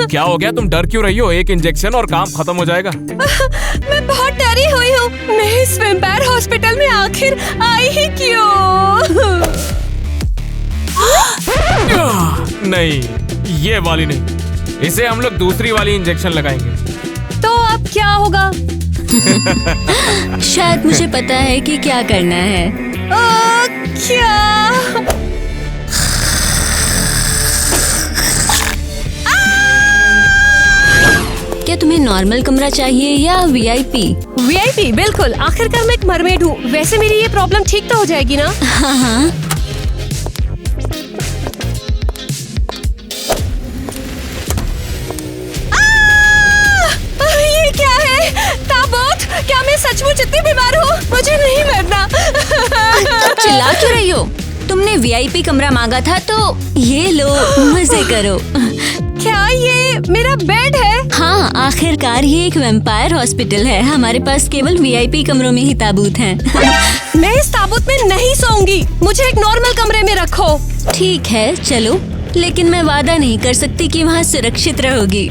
क्या हो गया? तुम डर क्यों रही हो? एक इंजेक्शन और काम खत्म हो जाएगा। मैं बहुत डरी हुई हूँ। मैं इस वैम्पायर हॉस्पिटल में आखिर आई ही क्यों? नहीं, ये वाली नहीं, इसे हम लोग दूसरी वाली इंजेक्शन लगाएंगे। तो अब क्या होगा? शायद मुझे पता है कि क्या करना है। क्या? क्या तुम्हें नॉर्मल कमरा चाहिए या वीआईपी? वीआईपी बिल्कुल। आखिरकार मैं एक मरमेड हूँ। वैसे मेरी ये प्रॉब्लम ठीक तो हो जाएगी ना? हाँ। ये क्या है? ताबूत, क्या मैं सचमुच इतनी बीमार हूँ? मुझे नहीं मरना। चिल्ला क्यों रही हो? तुमने वीआईपी कमरा मांगा था तो ये लो, मजे करो। क्या ये मेरा बेड है? हाँ, आखिरकार ये एक वैम्पायर हॉस्पिटल है। हमारे पास केवल वीआईपी कमरों में ही ताबूत हैं। मैं इस ताबूत में नहीं सोऊंगी। मुझे एक नॉर्मल कमरे में रखो। ठीक है, चलो, लेकिन मैं वादा नहीं कर सकती कि वहाँ सुरक्षित रहोगी।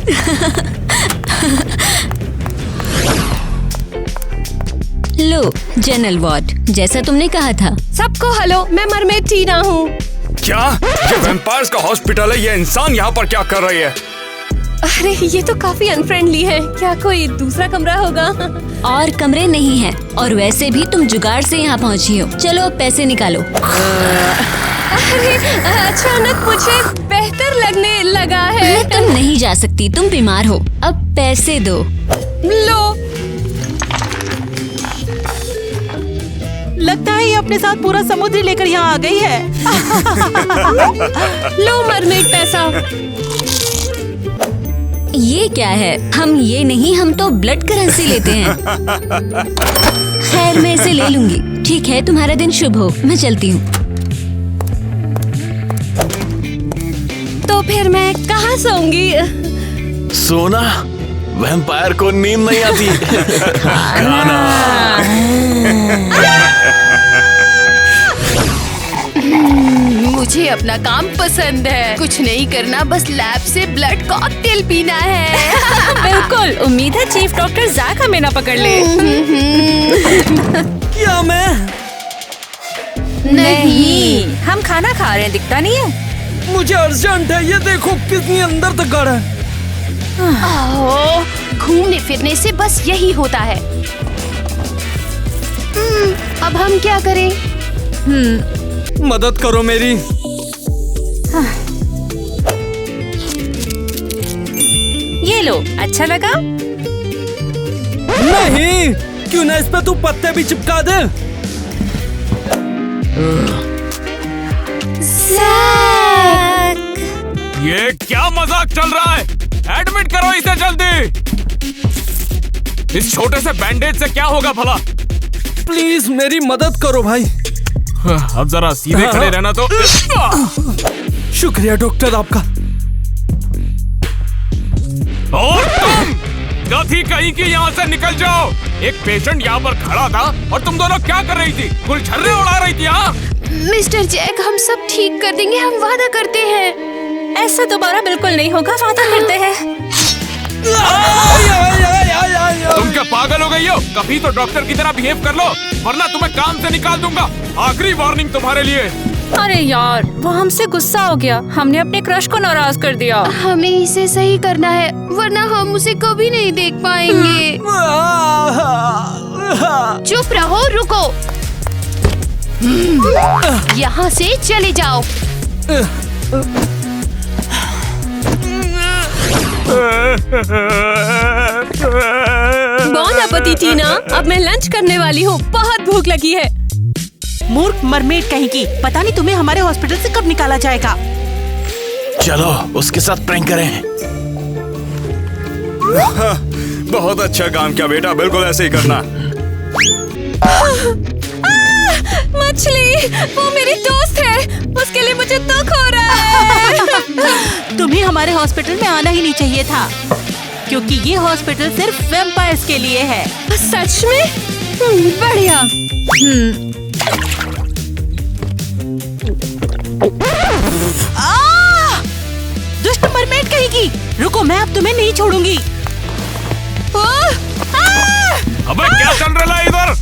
लो, जनरल वार्ड, जैसा तुमने कहा था। सबको हेलो, मैं मरमेड टीना हूँ। क्या? ये वैम्पायर्स का हॉस्पिटल है, ये इंसान यहाँ पर क्या कर रही है? अरे ये तो काफी अनफ्रेंडली है। क्या कोई दूसरा कमरा होगा? और कमरे नहीं हैं, और वैसे भी तुम जुगाड़ से यहाँ पहुँची हो। चलो अब पैसे निकालो। अरे अचानक मुझे बेहतर लगने लगा है। तुम नहीं जा सकती, तुम बीमार हो। अब पैसे दो। लो। लगता है ये अपने साथ पूरा समुद्र लेकर यहाँ आ गई है। लो मरमेड पैसा। ये क्या है? हम ये नहीं, हम तो ब्लड करेंसी लेते हैं। खैर, मैं इसे ले लूंगी। ठीक है, तुम्हारा दिन शुभ हो। मैं चलती हूँ। तो फिर मैं कहाँ सोऊंगी? सोना? वैम्पायर को नींद नहीं आती। खाना। मुझे अपना काम पसंद है। कुछ नहीं करना, बस लैब से ब्लड कॉकटेल पीना है। बिल्कुल, उम्मीद है चीफ डॉक्टर जैक हमें ना पकड़ ले। क्या मैं? नहीं, हम खाना खा रहे हैं, दिखता नहीं है। मुझे अर्जेंट है, ये देखो कितनी अंदर तक गाढ़ा है। घूमने फिरने से बस यही होता है। अब हम क्या करें? मदद करो मेरी। ये लो, अच्छा लगा? नहीं, क्यों ना इस पे तू पत्ते भी चिपका दे। ये क्या मजाक चल रहा है? एडमिट करो इसे जल्दी। इस छोटे से बैंडेज से क्या होगा भला? प्लीज मेरी मदद करो भाई। अब जरा सीधे खड़े रहना तो। शुक्रिया डॉक्टर आपका। और तुम गधी कहीं की यहाँ से निकल जाओ। एक पेशेंट यहाँ पर खड़ा था और तुम दोनों क्या कर रही थी? गुलछर्रे उड़ा रही थी। हाँ मिस्टर जैक, हम सब ठीक कर देंगे, हम वादा करते हैं। ऐसा दोबारा बिल्कुल नहीं होगा, वादा करते हैं। तुम क्या पागल हो गई हो? कभी तो डॉक्टर की तरह बिहेव कर लो, वरना तुम्हें काम से निकाल दूंगा। आखिरी वार्निंग तुम्हारे लिए। अरे यार, वो हमसे गुस्सा हो गया। हमने अपने क्रश को नाराज कर दिया। हमें इसे सही करना है, वरना हम उसे कभी नहीं देख पाएंगे। चुप रहो, रुको। यहाँ से चले जाओ। बॉन अपती टीना, अब मैं लंच करने वाली हूँ। बहुत भूख लगी है। मूर्ख मरमेड कहीं की, पता नहीं तुम्हें हमारे हॉस्पिटल से कब निकाला जाएगा। चलो उसके साथ प्रैंक करें। बहुत अच्छा काम किया बेटा, बिल्कुल ऐसे ही करना। मछली, वो मेरी दोस्त है। उसके लिए मुझे दुख हो रहा है। तुम्हें हमारे हॉस्पिटल में आना ही नहीं चाहिए था, क्योंकि ये हॉस्पिटल सिर्फ वैम्पायर्स के लिए है। सच में? बढ़िया। दुष्ट मरमेड कहीं नहीं की। रुको, मैं अब तुम्हें नहीं छोड़ूंगी। अबे क्या चल रहा है इधर?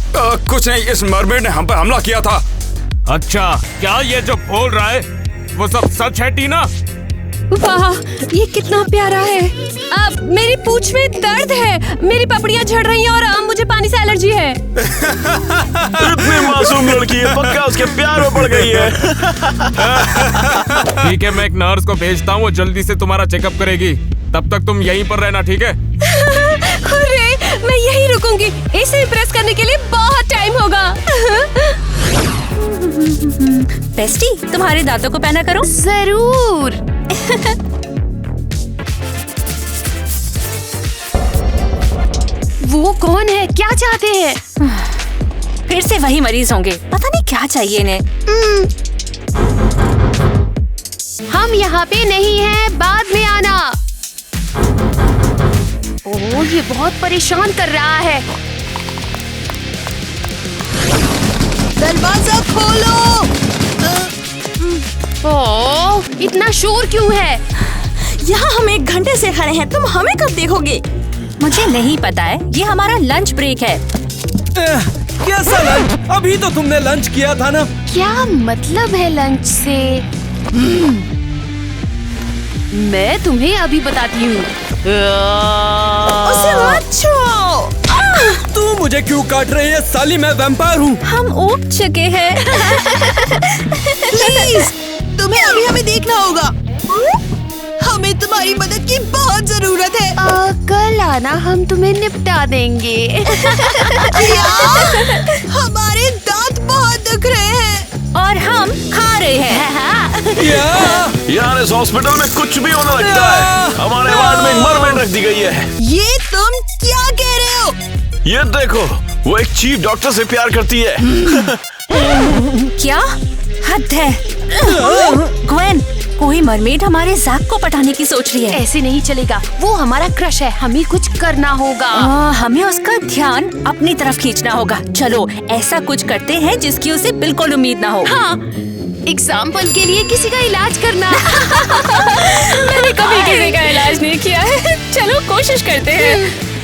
कुछ नहीं, इस मरमेड ने हम पे हमला किया था। अच्छा, क्या ये जो बोल रहा है वो सब सच है टीना? वाह, ये कितना प्यारा है। अब मेरी पूंछ में दर्द है, मेरी पपड़ियाँ झड़ रही हैं और मुझे पानी से एलर्जी है। इतनी मासूम लड़की है, पक्का उसके प्यार में पड़ गई है। ठीक है, मैं एक नर्स को भेजता हूँ, वो जल्दी से तुम्हारा चेकअप करेगी। तब तक तुम यहीं पर रहना, ठीक है? अरे, मैं यहीं रुकूंगी। इसे इम्प्रेस करने के लिए बहुत टाइम होगा। बेस्टी, तुम्हारे दांतों को पहना करो। जरूर। वो कौन है? क्या चाहते हैं? फिर से वही मरीज होंगे, पता नहीं क्या चाहिए इन्हें। हम यहाँ पे नहीं हैं, बाद में आना। ओह, ये बहुत परेशान कर रहा है। दरवाजा खोलो। ओह, इतना शोर क्यों है? यहाँ हम 1 घंटे से खड़े हैं, तुम हमें कब देखोगे? मुझे नहीं पता है, ये हमारा लंच ब्रेक है। कैसा लंच? अभी तो तुमने लंच किया था ना। क्या मतलब है लंच से? मैं तुम्हें अभी बताती हूँ। उसे मत छुओ। तू मुझे क्यों काट रही है साली? मैं वैम्पायर हूँ। हम ऊब चुके हैं। प्लीज, तुम्हें अभी हमें देखना होगा। हमें तुम्हारी मदद की बहुत जरूरत है। कल आना, हम तुम्हें निपटा देंगे। हमारे दांत बहुत दुख रहे हैं और हम खा रहे हैं। यार, इस हॉस्पिटल में कुछ भी होने लगता है। हमारे वार्ड में एक मरमेड रख दी गई है। ये तुम क्या कह रहे हो? ये देखो, वो एक चीफ डॉक्टर से प्यार करती है। क्या हद है? ग्वेन, कोई मरमेड हमारे जैक को पटाने की सोच रही है। ऐसे नहीं चलेगा, वो हमारा क्रश है, हमें कुछ करना होगा। हमें उसका ध्यान अपनी तरफ खींचना होगा। चलो ऐसा कुछ करते हैं जिसकी उसे बिल्कुल उम्मीद ना हो। हाँ, एग्जाम्पल के लिए किसी का इलाज करना। मैंने कभी किसी का इलाज नहीं किया है। चलो कोशिश करते हैं।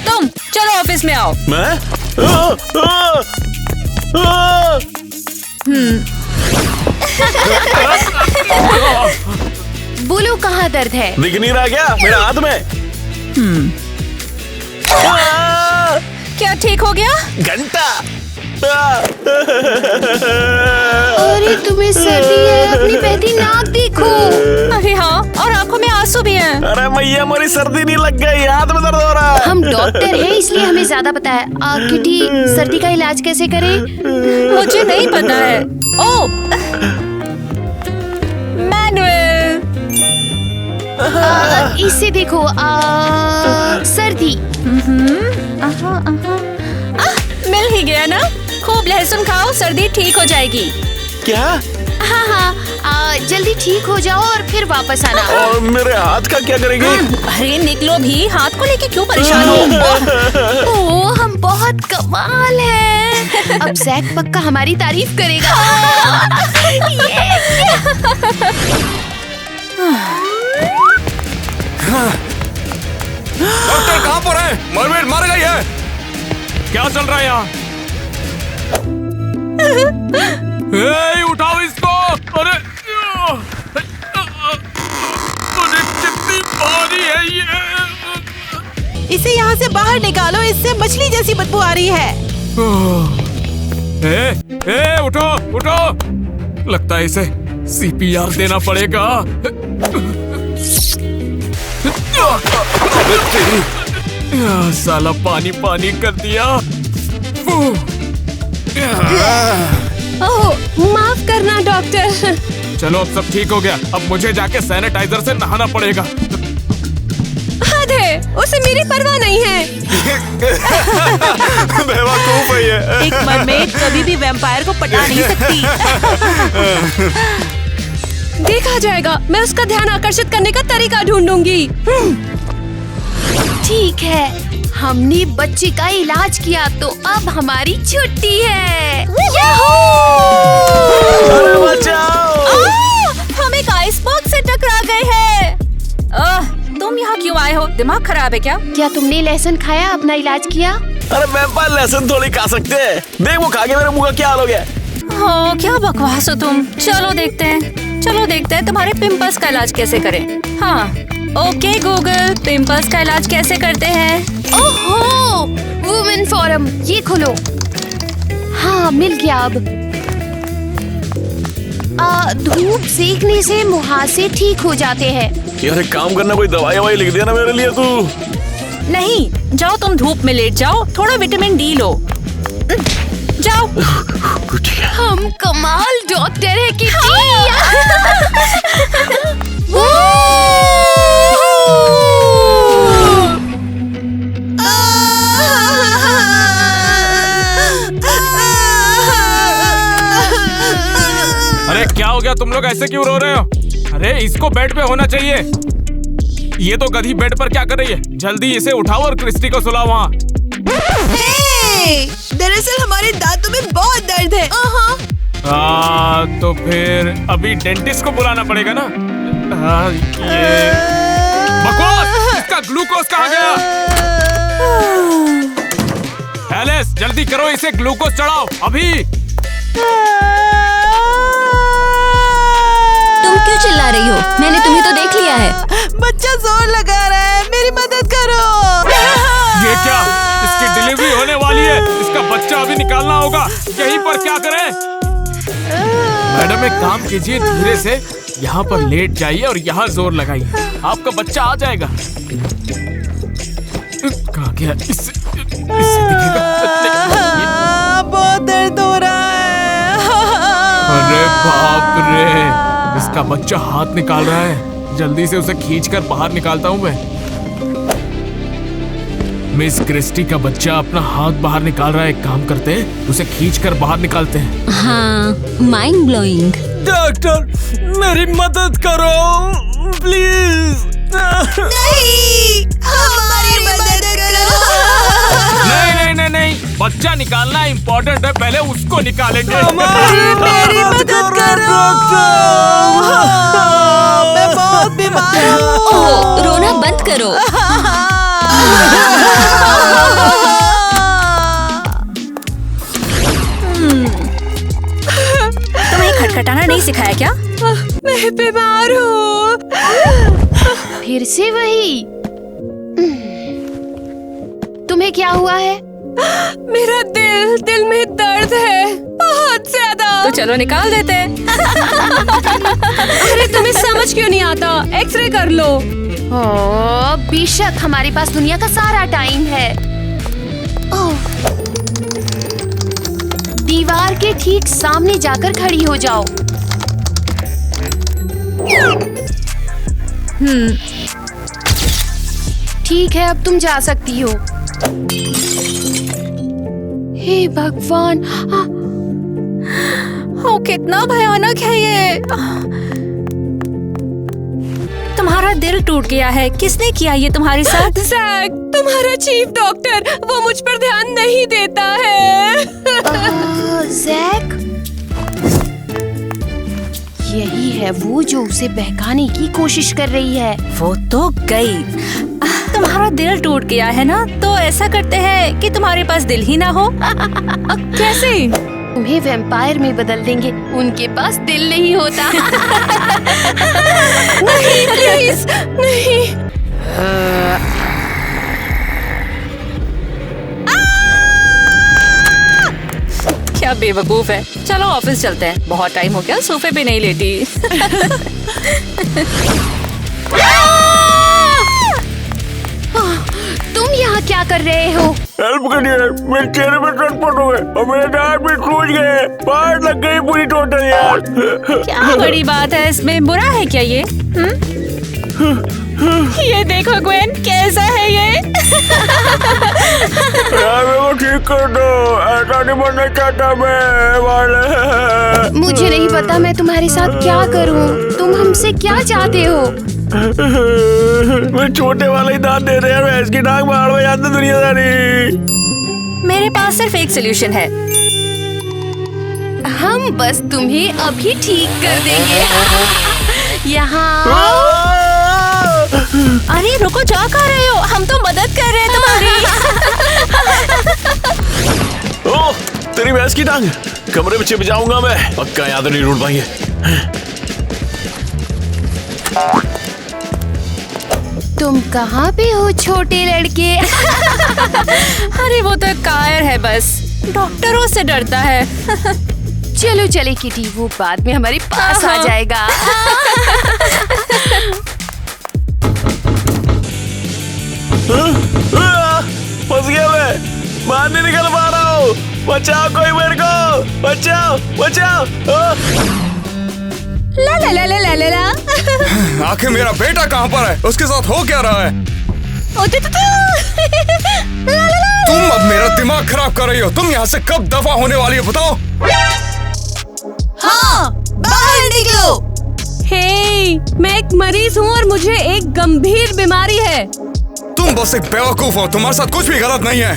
तुम चलो ऑफिस में आओ। मैं? बोलो, कहाँ दर्द है? दिख नहीं रहा क्या मेरे हाथ में? क्या ठीक हो गया? घंटा। अरे, तुम्हें सर्दी है, अपनी बहती नाक देखो। अरे हाँ, और आंखों में आंसू भी हैं। अरे मैया, मेरी सर्दी नहीं लग गई, हाथ में दर्द हो रहा है। हम डॉक्टर हैं, इसलिए हमें ज्यादा पता है। किटी, सर्दी का इलाज कैसे करें? मुझे नहीं पता है। ओ, मैनुअल। इसे देखो, सर्दी। मिल ही गया ना? खूब लहसुन खाओ, सर्दी ठीक हो जाएगी। क्या? हाँ हाँ, जल्दी ठीक हो जाओ और फिर वापस आना। और मेरे हाथ का क्या करेंगे? अरे निकलो भी, हाथ को लेके क्यों परेशान हो? ओह, हम बहुत कमाल हैं। अब जैक पक्का हमारी तारीफ करेगा। डॉक्टर कहाँ पर है? मरमेड मर गई है। क्या चल रहा है यहाँ? उठाओ इसको। अरे कितनी भारी है ये। इसे यहाँ से बाहर निकालो, इससे मछली जैसी बदबू आ रही है। उठो उठो, लगता है इसे CPR देना पड़ेगा। साला पानी पानी कर दिया। ओह, माफ करना डॉक्टर। चलो अब सब ठीक हो गया, अब मुझे जाके सैनिटाइजर से नहाना पड़ेगा। हद है, उसे मेरी परवाह नहीं है। बेवकूफ है ये। एक मरमेड कभी भी वैम्पायर को पटा नहीं सकती। देखा जाएगा, मैं उसका ध्यान आकर्षित करने का तरीका ढूंढूंगी। ठीक है, हमने बच्चे का इलाज किया, तो अब हमारी छुट्टी है। अरे बचाओ! हम एक आइस बॉक्स से टकरा गए हैं। तुम आए हो? दिमाग खराब है क्या? क्या तुमने लहसुन खाया, अपना इलाज किया? अरे वैम्पायर लहसुन थोड़ी खा सकते हैं। देख वो खा के मेरे मुंह का क्या हाल हो गया। हो क्या बकवास हो तुम। चलो देखते हैं तुम्हारे पिंपल्स का इलाज कैसे करें। हाँ ओके गूगल, पिंपल्स का इलाज कैसे करते हैं? ओहो, वुमेन फोरम, ये खोलो। हाँ मिल गया अब। धूप सेकने से मुहासे ठीक हो जाते हैं। यार एक काम करना, कोई दवाई लिख दिया ना मेरे लिए तू। नहीं, जाओ तुम धूप में लेट जाओ, थोड़ा विटामिन डी लो। जाओ। हम कमाल डॉक्टर है कि अरे क्या हो गया, तुम लोग ऐसे क्यों रो रहे हो? अरे इसको बेड पे होना चाहिए। ये तो गधी बेड पर क्या कर रही है? जल्दी इसे उठाओ और क्रिस्टी को सुलाओ वहाँ। दरअसल हमारे दांतों में बहुत दर्द है। तो फिर अभी डेंटिस्ट को बुलाना पड़ेगा ना। ये बकवास, इसका ग्लूकोज कहाँ गया? एलिस जल्दी करो, इसे ग्लूकोज चढ़ाओ अभी। तुम क्यों चिल्ला रही हो? मैंने तुम्हें तो देख लिया है। बच्चा जोर लगा रहा है, मेरी मदद करो। ये क्या? इसकी डिलीवरी होने वाली है, इसका बच्चा अभी निकालना होगा। यहीं पर क्या करें? मैडम एक काम कीजिए, धीरे से यहाँ पर लेट जाइए और यहाँ जोर लगाइए, आपका बच्चा आ जाएगा। कहाँ गया? इससे दिखेगा। बहुत दर्द हो रहा है। अरे बाप रे, इसका बच्चा हाथ निकाल रहा है। जल्दी से उसे खींचकर बाहर निकालता हूँ मैं। मिस क्रिस्टी का बच्चा अपना हाथ बाहर निकाल रहा है। एक काम करते हैं, उसे खींचकर बाहर निकालते हैं। हाँ, माइंड ब्लोइंग। डॉक्टर मेरी मदद करो प्लीज। नहीं, हमारी मदद करो। नहीं, बच्चा निकालना इम्पोर्टेंट है, पहले उसको निकालेंगे। मेरी मदद करो। मैं बहुत बीमार हूँ। ओह, रोना बंद करो। तुम्हें खटखटाना नहीं सिखाया क्या? मैं बीमार हूँ। फिर से वही। तुम्हें क्या हुआ है? मेरा दिल में दर्द है बहुत ज्यादा। तो चलो निकाल देते हैं। अरे तुम्हें समझ क्यों नहीं आता? एक्सरे कर लो। बेशक, हमारे पास दुनिया का सारा टाइम है। दीवार के ठीक सामने जाकर खड़ी हो जाओ। ठीक है, अब तुम जा सकती हो। हे भगवान, कितना भयानक है ये। तुम्हारा दिल टूट गया है। किसने किया ये तुम्हारे साथ? जैक, तुम्हारा चीफ डॉक्टर, वो मुझ पर ध्यान नहीं देता है। जैक, यही है वो जो उसे बहकाने की कोशिश कर रही है। वो तो गई। तुम्हारा दिल टूट गया है ना, तो ऐसा करते हैं कि तुम्हारे पास दिल ही ना हो। कैसे? तुम्हें वैम्पायर में बदल देंगे, उनके पास दिल नहीं होता। नहीं प्लीज, नहीं। क्या बेवकूफ है। चलो ऑफिस चलते हैं, बहुत टाइम हो गया सोफे पे नहीं लेटी। तुम यहाँ क्या कर रहे हो? हेल्प करिए, मेरे चेहरे पे चोट हो गए और मेरे दांत भी टूट गए, पार्ट लग गई पूरी टोटल यार। क्या बड़ी बात है इसमें, बुरा है क्या ये? ये देखो ग्वेन, कैसा है ये? यार मेरे को ठीक कर दो, ऐसा नहीं बनना चाहता मैं वाले। मुझे नहीं पता मैं तुम्हारे साथ क्या करूं। तुम हमसे क्या चाहते हो? मैं छोटे वाले ही दांत दे रहे हैं, इसकी नाक बाहर में जाते दुनियादारी। मेरे पास सिर्फ एक सोल्यूशन है। हम बस तुम्हें अभी ठीक कर देंगे। यहाँ अरे रुको, जा कहाँ रहे हो? हम तो मदद कर रहे हैं तुम्हारी। ओह, तेरी भैंस की टांग, कमरे में छिप जाऊंगा मैं। पक्का याद नहीं ढूंढ पाएंगे। तुम कहाँ पे हो छोटे लड़के? अरे वो तो कायर है, बस डॉक्टरों से डरता है। चलो चले किटी, वो बाद में हमारे पास आ जाएगा। फंस गया मैं, बाहर नहीं निकल पा रहा हूँ। बचाओ कोई मेरे को, बचाओ बचाओ। ला ला ला ला ला ला ला। आखिर मेरा बेटा कहाँ पर है? उसके साथ हो क्या रहा है? ओ तू तू तू। ला ला ला। तुम अब मेरा दिमाग खराब कर रही हो। तुम यहाँ से कब दफा होने वाली हो बताओ? हाँ, बाहर निकलो। हे, मैं एक मरीज हूँ और मुझे एक गंभीर बीमारी है। तुम बस एक बेवकूफ हो, तुम्हारे साथ कुछ भी गलत नहीं है।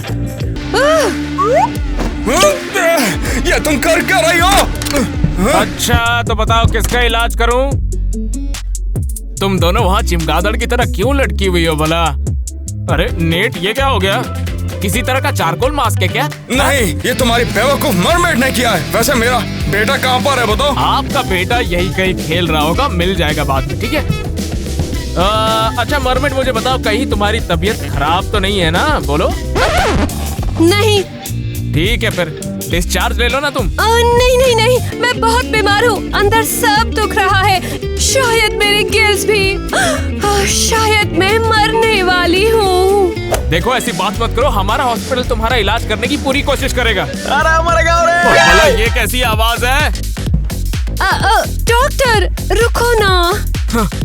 ये तुम कर क्या रही हो? अच्छा तो बताओ किसका इलाज करूं? तुम दोनों वहाँ चिमगादड़ की तरह क्यों लटकी हुई हो भला? अरे नेट, ये क्या हो गया? किसी तरह का चारकोल मास्क है क्या? नहीं, ये तुम्हारी बेवकूफ मरमेड ने किया है। वैसे मेरा बेटा कहाँ पर है बताओ? आपका बेटा यही कहीं खेल रहा होगा, मिल जाएगा बाद में, ठीक है? अच्छा मरमेड, मुझे बताओ कहीं तुम्हारी तबीयत खराब तो नहीं है ना? बोलो। नहीं। ठीक है फिर डिस्चार्ज ले लो ना तुम। नहीं नहीं नहीं, मैं बहुत बीमार हूँ, अंदर सब दुख रहा है। शायद मेरे गिल्स भी। शायद मैं मरने वाली हूँ। देखो ऐसी बात मत करो, हमारा हॉस्पिटल तुम्हारा इलाज करने की पूरी कोशिश करेगा। अरे मर गया रे। भला ये कैसी आवाज है? डॉक्टर रुको ना।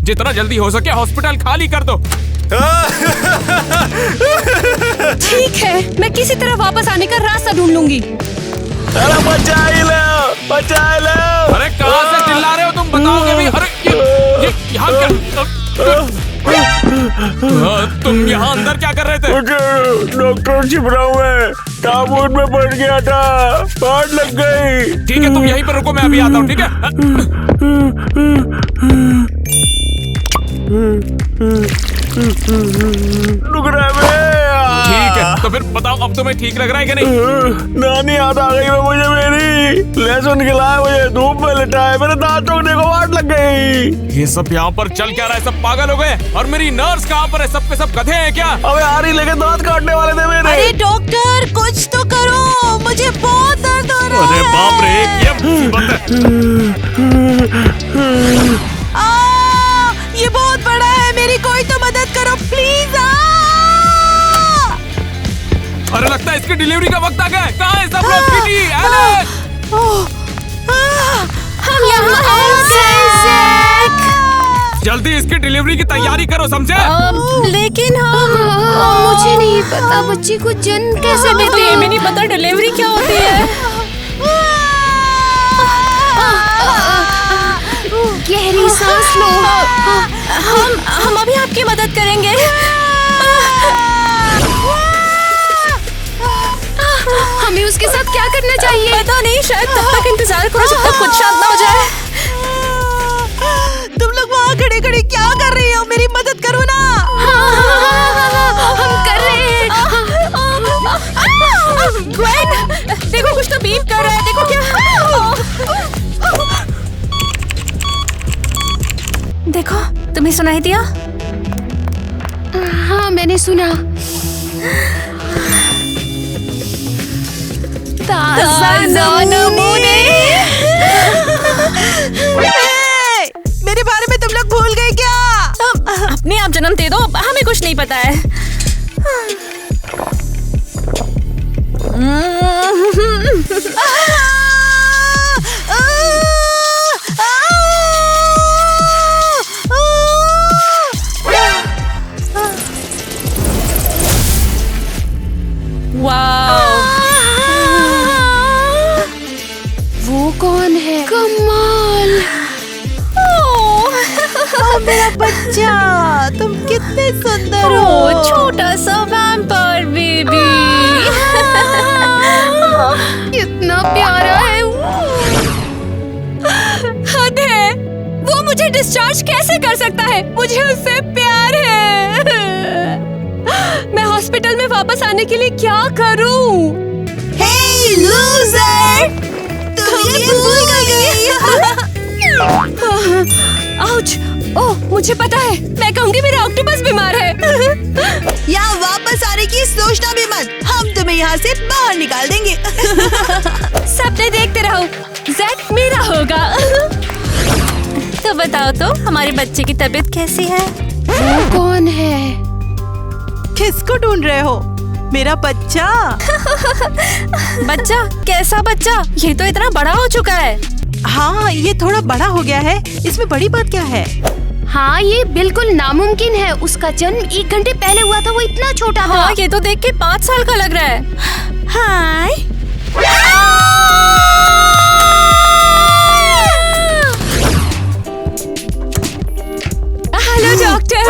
जितना जल्दी हो सके हॉस्पिटल खाली कर दो। ठीक है, मैं किसी तरह वापस आने का रास्ता ढूंढ लूंगी। अरे बचा ही लो, बचा ही लो। अरे कहाँ से चिल्ला रहे हो तुम? बताओगे भी? अरे ये यहाँ क्या? तुम यहाँ अंदर क्या कर रहे थे? डॉक्टर छिप रहा हूँ मैं, ताबूत में पड़ गया था, पाट लग गई। ठीक है तुम यहीं पर रुको, मैं अभी आता हूँ, ठीक है? रुक रहा है। ठीक है तो फिर बताओ अब तुम्हें ठीक लग रहा है कि नहीं? नानी याद आ गई है मुझे मेरी। लहसुन खिलाया मुझे, धूप में लिटाया, मेरे दांत टूटने को वाट लग गई। ये सब यहाँ पर चल क्या रहा है? सब पागल हो गए? और मेरी नर्स कहाँ पर है? सब के सब गधे हैं क्या? अबे आरी लेके दांत काटने वाले थे मेरे। अरे डॉक्टर कुछ तो करो, मुझे बहुत दर्द हो रहा है। अरे बाप रे, ये मुसीबत है। ये बहुत बड़ा है, मेरी कोई तो मदद करो प्लीज। अरे लगता है इसकी डिलीवरी का वक्त आ गया है। कहाँ है सब लोग? Kitty, Alex. हम यहाँ जल्दी इसकी डिलीवरी की तैयारी करो, समझे? लेकिन मुझे नहीं पता बच्ची को जन्म कैसे देते हैं। हमें नहीं पता डिलीवरी क्या होती है। गहरी सांस लो। हम अभी आपकी मदद करेंगे। हमें उसके साथ क्या करना चाहिए? पता नहीं, शायद तब तक इंतजार करो जब तक कुछ शांत ना हो जाए। तुम लोग वहाँ खड़े खड़े क्या कर रही हो? मेरी मदद करो ना। हम कर रहे हैं। ग्वेन, देखो कुछ तो बीप कर रहा है, देखो क्या। देखो, तुम्हें सुनाई दिया? हाँ मैंने सुना। ताज़ा नमूने। मेरे बारे में तुम लोग भूल गए क्या? अपने आप जन्म दे दो, हमें कुछ नहीं पता है। वो कौन है? कमाल। मेरा बच्चा, तुम कितने सुंदर हो। छोटा सा वैम्पायर बेबी। कितना प्यारा है वो। हद है, वो मुझे डिस्चार्ज कैसे कर सकता है? मुझे उससे प्यार है। हॉस्पिटल में वापस आने के लिए क्या करूं? हे लूजर, तुम ये भूल गई। आउच! ओह, मुझे पता है। मैं कहूँगी मेरा ऑक्टोपस बीमार है। यहाँ वापस आने की सोचना भी मत, हम तुम्हें यहाँ से बाहर निकाल देंगे। सपने देखते रहो, जैक मेरा होगा। तो बताओ तो हमारे बच्चे की तबीयत कैसी है? वो कौन है? किसको ढूंढ रहे हो? मेरा बच्चा। बच्चा? कैसा बच्चा? ये तो इतना बड़ा हो चुका है। हाँ, ये थोड़ा बड़ा हो गया है। इसमें बड़ी बात क्या है? हाँ, ये बिल्कुल नामुमकिन है। उसका जन्म 1 घंटे पहले हुआ था। वो इतना छोटा था। हाँ, ये तो देख के 5 साल का लग रहा है। हाय। Hello doctor.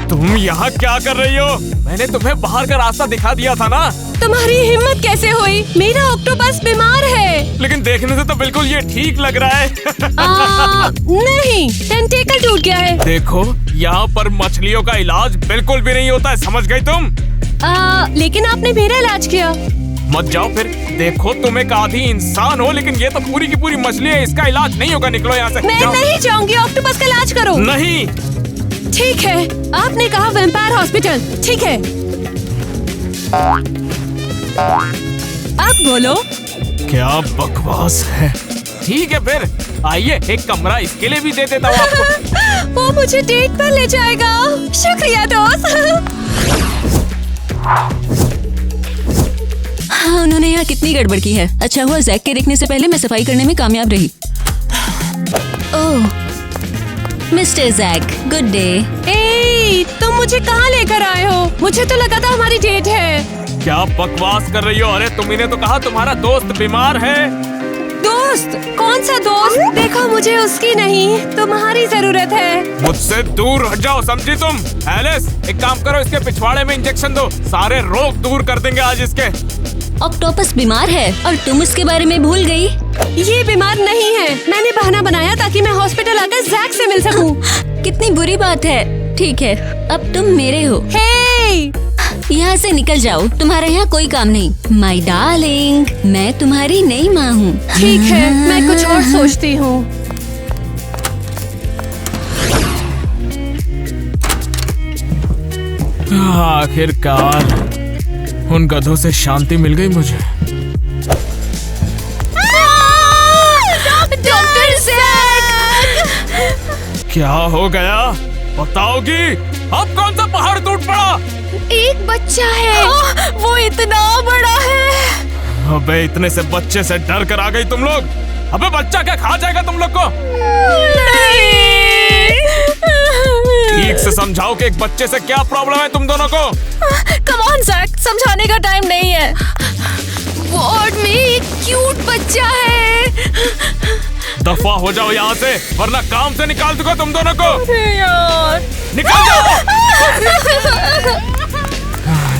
तुम यहाँ क्या कर रही हो? मैंने तुम्हें बाहर का रास्ता दिखा दिया था ना। तुम्हारी हिम्मत कैसे हुई? मेरा ऑक्टोपस बीमार है। लेकिन देखने से तो बिल्कुल ये ठीक लग रहा है। नहीं, टेंटेकल टूट गया है। देखो, यहाँ पर मछलियों का इलाज बिल्कुल भी नहीं होता है, समझ गई तुम? लेकिन आपने मेरा इलाज किया। मत जाओ फिर। देखो, तुम एक आधी इंसान हो, लेकिन ये तो पूरी की पूरी मछली है। इसका इलाज नहीं होगा। निकलो यहाँ से। मैं जाओ। नहीं चाहूंगी ऑक्टोपस का इलाज करो। नहीं। ठीक है, आपने कहा वैम्पायर हॉस्पिटल। ठीक है, अब बोलो। क्या बकवास है। ठीक है फिर, आइए एक कमरा इसके लिए भी दे देता हूँ आपको। वो मुझे डेट पर ले जाएगा। शुक्रिया दोस्त। हाँ, उन्होंने यहाँ कितनी गड़बड़ की है। अच्छा हुआ जैक के देखने से पहले मैं सफाई करने में कामयाब रही। ओह, मिस्टर जैक, गुड डे। ए, तुम मुझे कहाँ लेकर आए हो? मुझे तो लगा था हमारी डेट है। क्या बकवास कर रही हो? अरे तुमने तो कहा तुम्हारा दोस्त बीमार है। दोस्त? कौन सा दोस्त? देखो, मुझे उसकी नहीं, तुम्हारी जरूरत है। मुझसे दूर हट जाओ, समझी तुम? एलिस, एक काम करो, इसके पिछवाड़े में इंजेक्शन दो। सारे रोग दूर कर देंगे आज इसके। ऑक्टोपस बीमार है और तुम उसके बारे में भूल गई? ये बीमार नहीं है। मैंने बहाना बनाया ताकि मैं हॉस्पिटल आकर जैक से मिल सकूं। कितनी बुरी बात है। ठीक है, अब तुम मेरे हो। हे! यहाँ से निकल जाओ, तुम्हारा यहाँ कोई काम नहीं। माय डार्लिंग, मैं तुम्हारी नई माँ हूँ। ठीक है, मैं कुछ और सोचती हूँ। आखिरकार उन गधों से शांति मिल गई मुझे। Doctor Jack! क्या हो गया बताओगी? अब कौन सा पहाड़ टूट पड़ा? एक बच्चा है। वो इतना बड़ा है। अबे इतने से बच्चे से डर कर आ गई तुम लोग। अबे बच्चा क्या खा जाएगा तुम लोग को? ठीक से समझाओ कि एक बच्चे से क्या प्रॉब्लम है तुम दोनों को। कम ऑन जैक, समझाने का टाइम नहीं है। वार्ड में एक क्यूट बच्चा है। दफा हो जाओ यहाँ से, वरना काम से निकाल दूंगा तुम दोनों को। यार, निकल जाओ।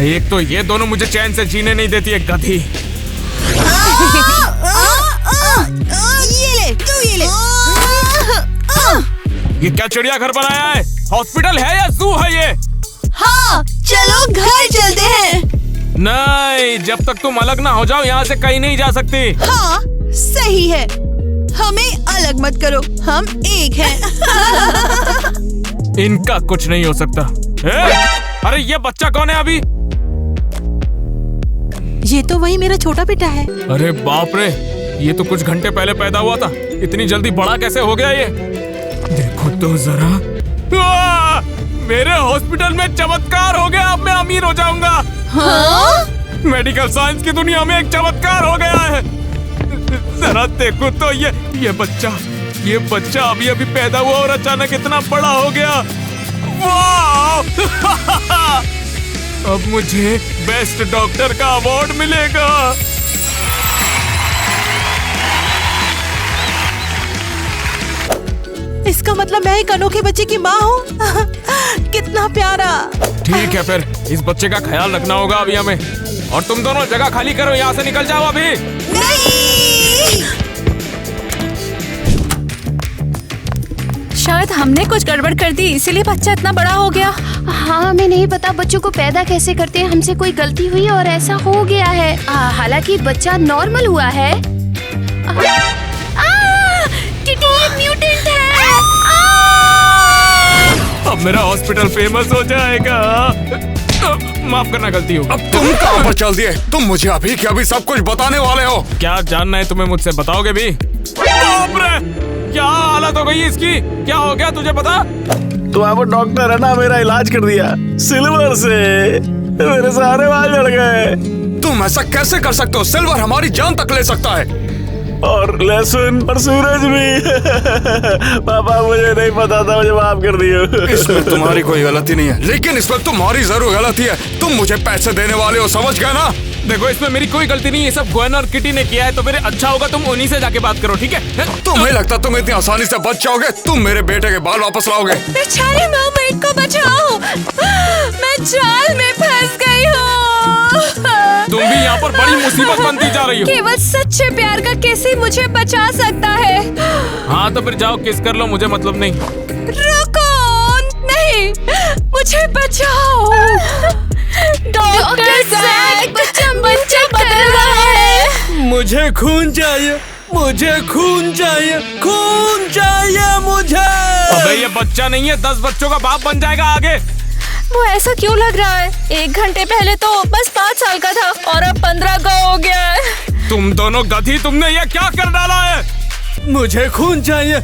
एक तो ये दोनों मुझे चैन से जीने नहीं देती है, गधी। ये ले, तू ये ले। ये क्या चिड़ियाघर बनाया है? हॉस्पिटल है या जू है ये? हाँ, चलो घर चलते हैं। नहीं, जब तक तुम अलग ना हो जाओ यहाँ से कहीं नहीं जा सकती। हाँ, सही है। हमें अलग मत करो, हम एक हैं। इनका कुछ नहीं हो सकता। अरे ये बच्चा कौन है अभी? ये तो वही मेरा छोटा बेटा है। अरे बाप रे, ये तो कुछ घंटे पहले पैदा हुआ था। इतनी जल्दी बड़ा कैसे हो गया ये? देखो तो जरा। मेरे हॉस्पिटल में चमत्कार हो गया। अब मैं अमीर हो जाऊंगा। हाँ? मेडिकल साइंस की दुनिया में एक चमत्कार हो गया है। जरा देखो तो ये बच्चा अभी अभी पैदा हुआ और अचानक इतना बड़ा हो गया। वाह! अब मुझे बेस्ट डॉक्टर का अवार्ड मिलेगा। इसका मतलब मैं एक अनोखे बच्चे की माँ हूँ। कितना प्यारा। ठीक है, फिर इस बच्चे का ख्याल रखना होगा अभी हमें। और तुम दोनों जगह खाली करो, यहाँ से निकल जाओ अभी। नहीं! शायद हमने कुछ गड़बड़ कर दी, इसीलिए बच्चा इतना बड़ा हो गया। हाँ हमें नहीं पता बच्चों को पैदा कैसे करते हैं, हमसे कोई गलती हुई और ऐसा हो गया है। हालांकि बच्चा नॉर्मल हुआ है। किटी ये म्यूटेंट है। अब मेरा हॉस्पिटल फेमस हो जाएगा। माफ करना, गलती हो। अब तुम कहाँ पर चल दिए? तुम मुझे अभी के अभी सब कुछ बताने वाले हो। क्या जानना है तुम्हें मुझसे, बताओगे भी? बाप रे, क्या हालत हो गई इसकी? क्या हो गया तुझे पता? तुम्हारा डॉक्टर है ना, मेरा इलाज कर दिया सिल्वर से। मेरे सारे बाल झड़ गए। तुम ऐसा कैसे कर सकते हो? सिल्वर हमारी जान तक ले सकता है। और लहसुन और सूरज भी। पापा मुझे नहीं पता था, मुझे माफ कर दियो। इसमें तुम्हारी कोई गलती नहीं है, लेकिन इसमें तुम्हारी जरूर गलती है। तुम मुझे पैसे देने वाले हो, समझ गए ना? देखो इसमें मेरी कोई गलती नहीं है, ये सब ग्वेन और किटी ने किया है। तो फिर अच्छा होगा तुम उन्हीं से जाके बात करो, ठीक है? तुम्हें लगता तुम इतनी आसानी से बच जाओगे? तुम मेरे बेटे के बाल वापस लाओगे? बेचारे मर्मेड को बचाओ, मैं जाल में फंस गई हूँ। तुम भी यहाँ पर बड़ी मुसीबत बनती जा रही हो। केवल सच्चे प्यार का किस ही मुझे बचा सकता है। हाँ तो फिर जाओ, किस कर लो, मुझे मतलब नहीं। रुको, नहीं, मुझे बचाओ। डॉक्टर जैक, बच्चा बदल रहा है। मुझे खून चाहिए, मुझे खून चाहिए, खून चाहिए मुझे। अबे ये बच्चा नहीं है, 10 बच्चों का बाप बन जाएगा आगे। वो ऐसा क्यों लग रहा है? 1 घंटे पहले तो बस 5 साल का था और अब 15 का हो गया है। तुम दोनों गधी, तुमने ये क्या कर डाला है? मुझे खून चाहिए।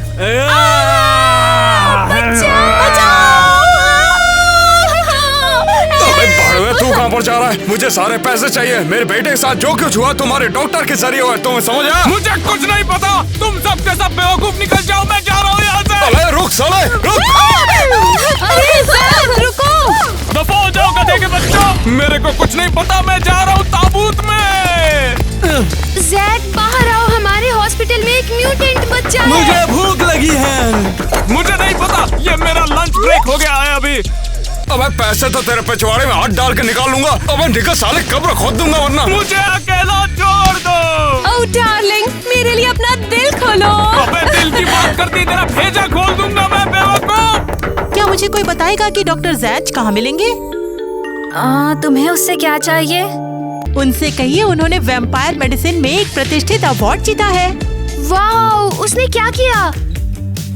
तू कहाँ पर जा रहा है? मुझे सारे पैसे चाहिए। मेरे बेटे के साथ जो कुछ हुआ तुम्हारे डॉक्टर के जरिए हुआ, तुम्हें समझ आया? मुझे कुछ नहीं पता, तुम सब के सब बेवकूफ निकल जाओ, मैं जा रहा हूँ यहाँ से। अरे रुक साले, रुक। अरे जैक, रुको। दफा हो जाओ गधे के बच्चों, मेरे को कुछ नहीं पता, मैं जा रहा हूँ ताबूत में। जैक बाहर आओ, हमारे हॉस्पिटल में एक म्यूटेंट बच्चा है। मुझे भूख लगी है। मुझे नहीं पता, ये मेरा लंच ब्रेक हो गया है अभी। अबे पैसे तो तेरे पिछवाड़े में हाथ डाल के निकाल लूंगा। अबे निकल साले, कब्र खोद दूंगा वरना। मुझे अकेला छोड़ दो। ओह डार्लिंग, मेरे लिए अपना दिल खोलो। अबे दिल की बात करती, तेरा भेजा खोल दूंगा मैं, बेवकूफ। क्या मुझे कोई बताएगा कि डॉक्टर जैच कहाँ मिलेंगे? तुम्हें उससे क्या चाहिए? उनसे कहिए उन्होंने वैम्पायर मेडिसिन में एक प्रतिष्ठित अवार्ड जीता है। वाओ, उसने क्या किया?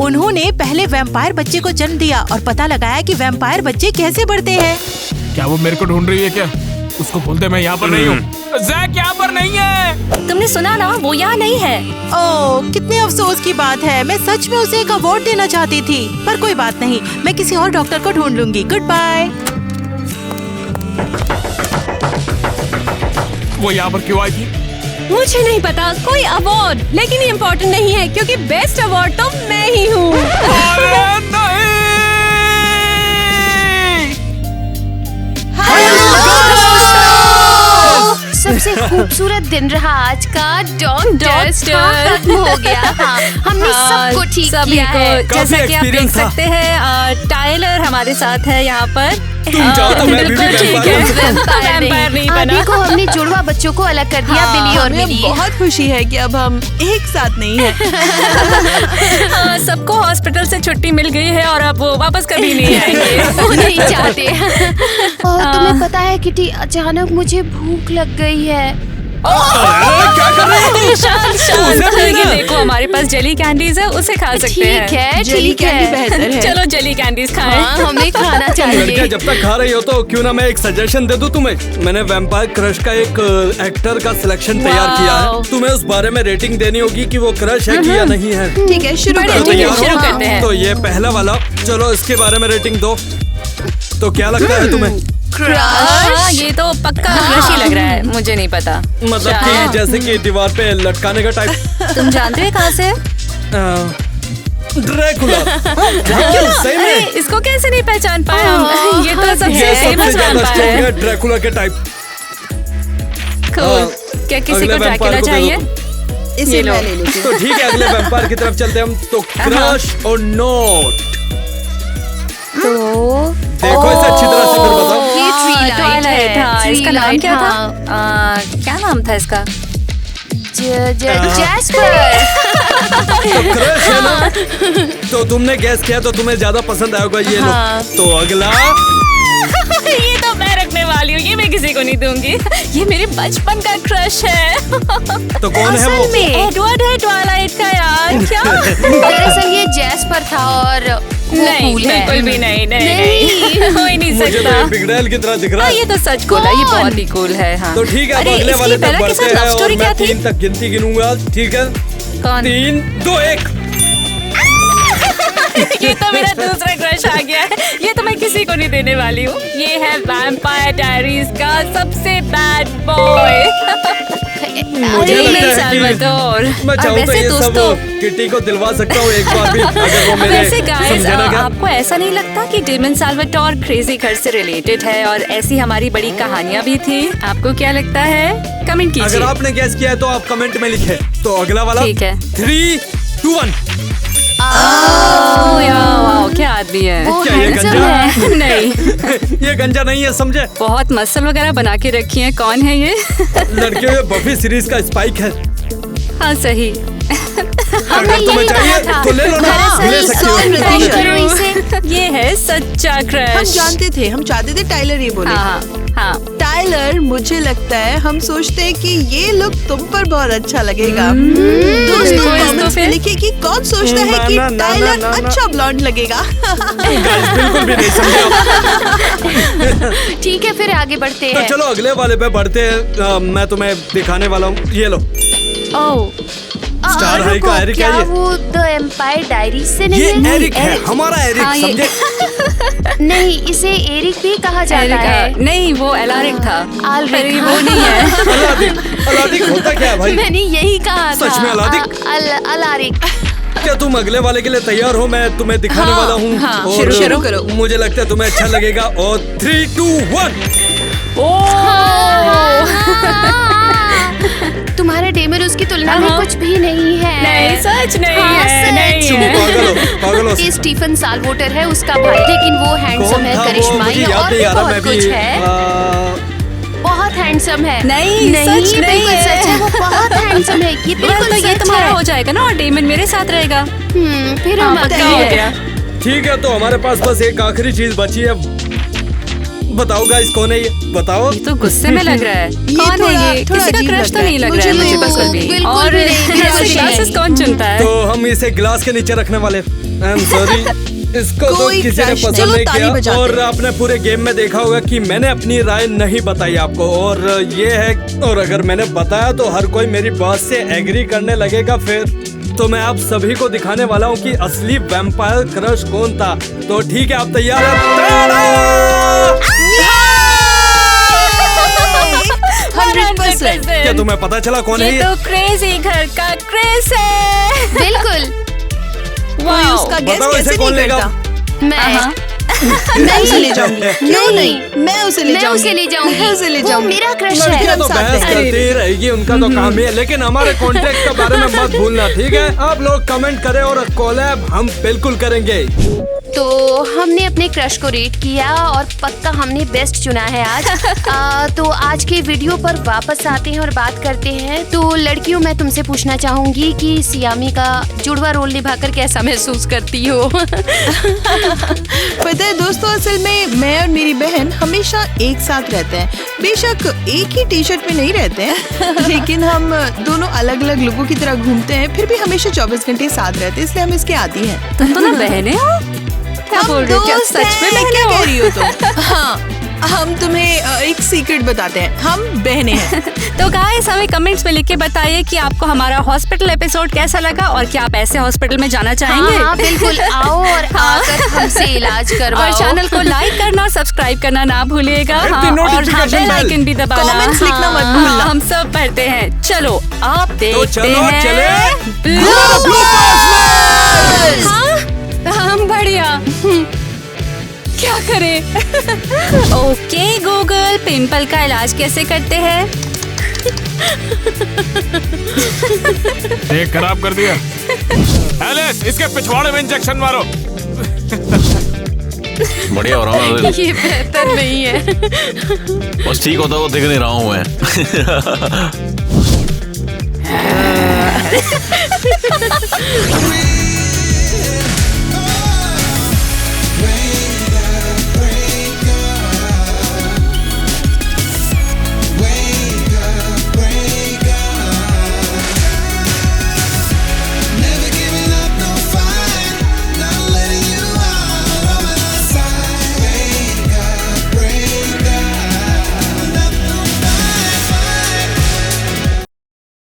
उन्होंने पहले वैम्पायर बच्चे को जन्म दिया और पता लगाया कि वैम्पायर बच्चे कैसे बढ़ते हैं। क्या वो मेरे को ढूंढ रही है क्या? उसको बोल दे मैं यहाँ पर नहीं हूँ। जैक यहाँ पर नहीं है। तुमने सुना ना, वो यहाँ नहीं है। ओह, कितने अफसोस की बात है। मैं सच में उसे एक अवार्ड देना चाहती थी, पर कोई बात नहीं, मैं किसी और डॉक्टर को ढूंढ लूंगी। Good bye. वो यहाँ पर क्यों आई थी? मुझे नहीं पता, कोई अवार्ड, लेकिन ये इम्पोर्टेंट नहीं है क्योंकि बेस्ट अवार्ड तो मैं ही हूँ। अरे नहीं। सबसे खूबसूरत दिन रहा आज का। डॉक्टर खत्म हो गया। हाँ, हमने सबको ठीक किया है। जैसा कि आप देख सकते हैं, टाइलर हमारे साथ है यहाँ पर। तुम जाओ तो मैं भी बिल्कुल ठीक है। वैम्पायर नहीं बना। अभी को हमने जुड़वा बच्चों को अलग कर दिया, बिली और मिली। बहुत खुशी है कि अब हम एक साथ नहीं हैं। सबको हॉस्पिटल से छुट्टी मिल गई है और अब वो वापस कभी नहीं आएंगे। वो नहीं चाहते। और तुम्हें पता है किटी, अचानक मुझे भूख लग गई है। क्या कर रहे हो? शांत ये देखो, हमारे पास जेली कैंडीज है, उसे खा सकते हैं। ठीक है, जेली ठीक कैंडी है। बेहतर है। चलो जेली कैंडीज खाएं। हाँ, हमें खाना लड़कियां चाहिए। जब तक खा रही हो तो क्यों ना मैं एक सजेशन दे दूं तुम्हें। मैंने वैम्पायर क्रश का एक एक्टर का सिलेक्शन तैयार किया है। तुम्हें उस बारे में रेटिंग देनी होगी कि वो क्रश है कि या नहीं है। ठीक है, शुरू ठीक है, तैयार शुरू हो? करते हैं। तो ये पहला वाला, चलो इसके बारे में रेटिंग दो। तो क्या लगता है तुम्हें? हाँ, ये तो पक्का क्रश ही लग रहा है। मुझे नहीं पता, मतलब कि जैसे कि दीवार पे लटकाने का टाइप। तुम जानते हो कहाँ से? ड्रैकुला। सही अरे, में इसको कैसे नहीं पहचान पाए हम? ये तो सबसे फेमस वैम्पायर है। ड्रैकुला के टाइप। Cool. क्या किसी अगले को ड्रैकुला vampire को दे चाहिए? दो। इसे मैं ले लेती हूँ। तो ठीक है, अगले वैम्पायर की तरफ चलते हैं हम। तो क्रश और नोट। देखो इसे अच्छी तरह से फिर बताओ। ये ट्री लाइट Twilight, है। हाँ, Tree इसका नाम light, क्या हाँ। था? क्या नाम था इसका? जैस्पर। क्रश है ना? तो तुमने गैस किया तो तुम्हें ज्यादा पसंद आएगा ये लो। तो अगला ये तो मैं रखने वाली हूँ, ये मैं किसी को नहीं दूंगी। ये मेरे बचपन का क्रश है। तो कौन है वो? एडवर्ड है ट्वाइलाइट का यार। क्या? दरअसल ये जैस्पर था और वो नहीं, कूल है। बिल्कुल भी नहीं हो ही नहीं मुझे तो सकता। ये बिगड़ैल की तरह दिख रहा है। ये तो सच बोला, ये बहुत ही कूल है। हाँ। तो ठीक है, अब अरे, अगले इसकी वाले तक बेला के बढ़ते साथ हैं लव और स्टोरी क्या मैं थी? 3 तक गिनती गिनूंगा, ठीक है? कौन? 3, 2, 1। ये तो मेरा दूसरा क्रश आ गया है। ये तो मैं किसी को नहीं देने वाली हूँ। ये है वैम्पायर डायरीज का सबसे बैड बॉय। मुझे लगता है साल्वाडोर। कि मैं चाहूँ तो वैसे ये सब दोस्तों, किटी को दिलवा सकता हूँ एक बार भी, अगर वो मेरे वैसे गाइस, समझे ना क्या? आपको ऐसा नहीं लगता कि डेमन साल्वाडोर क्रेजी घर से रिलेटेड है और ऐसी हमारी बड़ी कहानियाँ भी थी? आपको क्या लगता है? कमेंट कीजिए। अगर आपने गैस किया है तो आप कमेंट में लिखे। तो अगला वाला ठीक है। 3, 2, 1। वाओ, क्या आदमी है। वो क्या ये handsome गंजा? है। नहीं, ये गंजा नहीं है, समझे? बहुत मसल वगैरह बना के रखी है। कौन है ये? लड़कियों के बफी सीरीज का स्पाइक है। हाँ, सही। अगर तुम्हें चाहिए तो ले लो ना, ले सकती हो। Try करो इसे। ये है सच्चा हम क्रश। जानते थे, हम चाहते थे टाइलर ये बोले। हाँ हाँ। टाइलर, मुझे लगता है हम सोचते हैं कि ये लुक तुम पर बहुत अच्छा लगेगा। दोस्तों तो कमेंट्स में फिर? लिखिए कि कौन सोचता है कि ना, ना, टाइलर ना, ना। अच्छा ब्लॉन्ड लगेगा। Guys, बिल्कुल भी नहीं समझे आप। ठीक है, फिर आगे बढ़ते तो हैं। चलो अगले वाले पे बढ़ते हैं। मैं तुम्हें दिखाने वाला हूँ, ये लो। ओह, स्टार हाई रुको, का एरिक क्या है ये। वो द एम्पायर डायरीज से नहीं ये है? एरिक है, हमारा एरिक, हाँ, ये- समझे? नहीं, इसे एरिक भी कहा जाता है। नहीं, वो एलारिक था। आलरिक। पर ये वो नहीं है। अलादीन, अलादीन होता क्या है भाई? मैंने यही कहा था। सच में अलादिक? अलारिक। क्या तुम अगले वाले के लिए तैयार हो? मैं तुम्हें दिखाने वाला हूँ। हाँ, और शुरू करो। मुझे लगता है तुम्हें अच्छा लगेगा। और 3, 2, 1। तुम्हारा डेमन उसकी तुलना में कुछ भी नहीं है। नहीं, सच नहीं हाँ, है, सच। नहीं तुम है। पागल हो, पागल हो। ये स्टीफन साल्वोटर है, उसका भाई, लेकिन वो हैंडसम कौन है, था वो? करिश्माई मुझे है याद और नहीं भी आ रहा। मैं बहुत भी कुछ है। बहुत हैंडसम है। नहीं, सच नहीं बिल्कुल है। सच है, वो बहुत हैंडसम है। ये बिल्कुल तो ये सच तुम्हारा है। हो जाएगा ना और डेमन मेरे साथ रहेगा। फिर हम पक्का अगले हो हैं। गया। ठीक है, तो हमारे पास बस एक आखिरी चीज बची है। बताओ गाइस, कौन है ये? बताओ। ये तो गुस्से में लग रहा है। कौन थोड़ा- है ये? थोड़ा किसी का अजीब क्रश लग तो रहा नहीं है। लग मुझे रहा है मुझे तो बिल्कुल भी। बिल्कुल और भी नहीं, बिल्कुल ऐसे भी ग्लासेस नहीं। कौन चुनता है? तो हम इसे ग्लास के नीचे रखने वाले। आई एम सॉरी, इसको तो कोई किसी ने क्रश पसंद नहीं। नहीं चलो, ताली किया। बजाते और हैं। आपने पूरे गेम में देखा होगा कि मैंने अपनी राय नहीं बताई आपको, और ये है। और अगर मैंने बताया तो हर कोई मेरी बात से एग्री करने लगेगा फिर। तो मैं आप सभी को दिखाने वाला हूँ कि असली वैम्पायर क्रश कौन था। तो ठीक है, आप तैयार हैं? 100%। क्या तुम्हें पता चला कौन है ये ये? तो क्रेजी घर का क्रेज है। बिल्कुल। कोई उसका गैस बताओ इसे कैसे कौन नहीं लेगा? करता? मैं मैं उसे ले जाऊंगी। क्यों नहीं? मैं उसे ले मैं जाऊंगी। उसे ले जाऊंगी। मैं उसे ले वो जाऊंगी। मेरा क्रश है। लड़कियां तो साथ बहस में। करती ही रहेगी, उनका तो काम ही है। लेकिन हमारे कॉन्ट्रैक्ट के बारे में मत भूलना, ठीक है? आप लोग कमेंट करें और कोलैब हम बिल्कुल करेंगे। तो हमने अपने क्रश को रेट किया और पक्का हमने बेस्ट चुना है आज। तो आज के वीडियो पर वापस आते हैं और बात करते हैं। तो लड़कियों, मैं तुमसे पूछना चाहूंगी कि सियामी का जुड़वा रोल निभाकर कैसा महसूस करती हो? पता है दोस्तों, असल में मैं और मेरी बहन हमेशा एक साथ रहते हैं। बेशक एक ही टी शर्ट में नहीं रहते हैं, लेकिन हम दोनों अलग अलग लोगों की तरह घूमते हैं, फिर भी हमेशा 24 घंटे साथ रहते हैं, इसलिए हम इसके आदी हैं। तुम तो ना बहने हो। क्या हम बोल रहे हो? क्या दोस्त सच में हैं, बहने क्या हो? कह रही हो तुम? हाँ, हम तुम्हें एक सीक्रेट बताते हैं, हम बहनें हैं। तो गाइस, हमें कमेंट्स में लिख के बताइए कि आपको हमारा हॉस्पिटल एपिसोड कैसा लगा और क्या आप ऐसे हॉस्पिटल में जाना चाहेंगे? हाँ, बिल्कुल आओ और आकर हमसे इलाज करवाओ। और चैनल को लाइक करना और सब्सक्राइब करना ना भूलिएगा। Hit the हाँ, और notification बेल bell. आइकन भी दबाना। Comments लिखना मत हाँ, भूलना। हम सब पढ़ते हैं। चलो आप देखते चलो, हैं चले। हाँ, हम बढ़िया। क्या करें? ओके गूगल, पिंपल का इलाज कैसे करते हैं? देख खराब कर दिया। एलिस, इसके पिछवाड़े में इंजेक्शन मारो। बढ़िया हो रहा हूँ। ये बेहतर नहीं है। बस ठीक होता वो दिख नहीं रहा हूँ मैं। है।